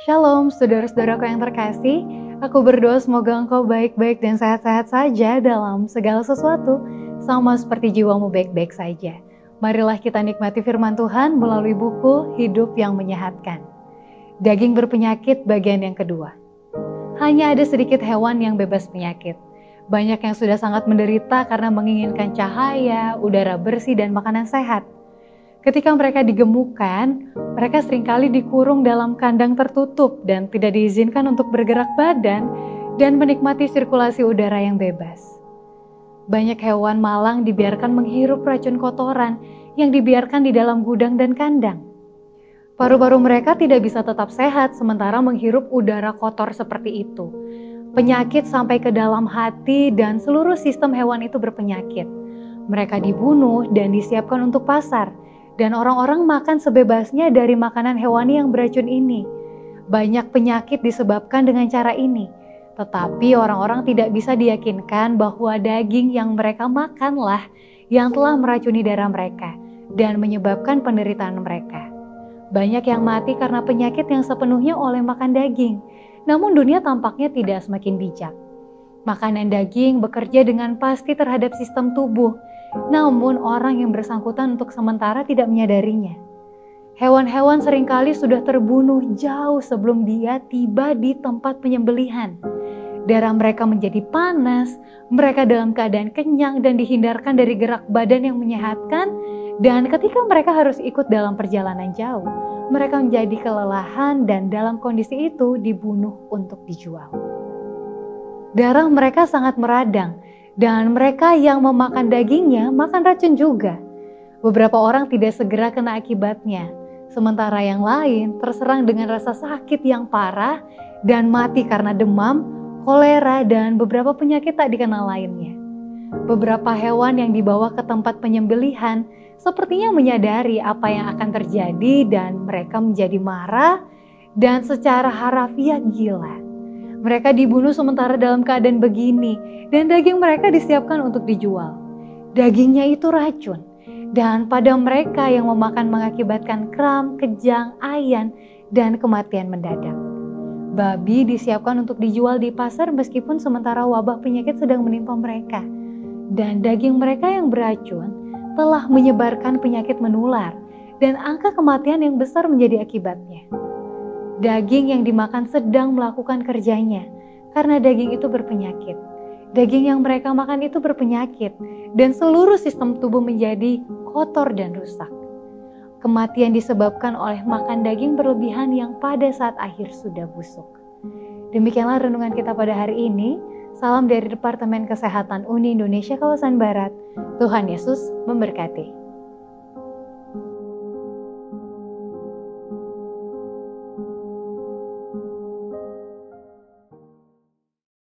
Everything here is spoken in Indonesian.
Shalom, saudara-saudaraku yang terkasih. Aku berdoa semoga engkau baik-baik dan sehat-sehat saja dalam segala sesuatu, sama seperti jiwamu baik-baik saja. Marilah kita nikmati firman Tuhan melalui buku Hidup yang Menyehatkan. Daging berpenyakit bagian yang kedua. Hanya ada sedikit hewan yang bebas penyakit. Banyak yang sudah sangat menderita karena menginginkan cahaya, udara bersih, dan makanan sehat. Ketika mereka digemukkan, mereka seringkali dikurung dalam kandang tertutup dan tidak diizinkan untuk bergerak badan dan menikmati sirkulasi udara yang bebas. Banyak hewan malang dibiarkan menghirup racun kotoran yang dibiarkan di dalam gudang dan kandang. Paru-paru mereka tidak bisa tetap sehat sementara menghirup udara kotor seperti itu. Penyakit sampai ke dalam hati dan seluruh sistem hewan itu berpenyakit. Mereka dibunuh dan disiapkan untuk pasar. Dan orang-orang makan sebebasnya dari makanan hewani yang beracun ini. Banyak penyakit disebabkan dengan cara ini. Tetapi orang-orang tidak bisa diyakinkan bahwa daging yang mereka makanlah yang telah meracuni darah mereka dan menyebabkan penderitaan mereka. Banyak yang mati karena penyakit yang sepenuhnya oleh makan daging. Namun dunia tampaknya tidak semakin bijak. Makanan daging bekerja dengan pasti terhadap sistem tubuh. Namun orang yang bersangkutan untuk sementara tidak menyadarinya. Hewan-hewan seringkali sudah terbunuh jauh sebelum dia tiba di tempat penyembelihan. Darah mereka menjadi panas, mereka dalam keadaan kenyang dan dihindarkan dari gerak badan yang menyehatkan. Dan ketika mereka harus ikut dalam perjalanan jauh, mereka menjadi kelelahan dan dalam kondisi itu dibunuh untuk dijual. Darah mereka sangat meradang. Dan mereka yang memakan dagingnya makan racun juga. Beberapa orang tidak segera kena akibatnya, sementara yang lain terserang dengan rasa sakit yang parah dan mati karena demam, kolera, dan beberapa penyakit tak dikenal lainnya. Beberapa hewan yang dibawa ke tempat penyembelihan sepertinya menyadari apa yang akan terjadi dan mereka menjadi marah dan secara harafiah gila. Mereka dibunuh sementara dalam keadaan begini dan daging mereka disiapkan untuk dijual. Dagingnya itu racun dan pada mereka yang memakan mengakibatkan kram, kejang, ayan, dan kematian mendadak. Babi disiapkan untuk dijual di pasar meskipun sementara wabah penyakit sedang menimpa mereka. Dan daging mereka yang beracun telah menyebarkan penyakit menular dan angka kematian yang besar menjadi akibatnya. Daging yang dimakan sedang melakukan kerjanya karena daging itu berpenyakit. Daging yang mereka makan itu berpenyakit dan seluruh sistem tubuh menjadi kotor dan rusak. Kematian disebabkan oleh makan daging berlebihan yang pada saat akhir sudah busuk. Demikianlah renungan kita pada hari ini. Salam dari Departemen Kesehatan Uni Indonesia Kawasan Barat. Tuhan Yesus memberkati.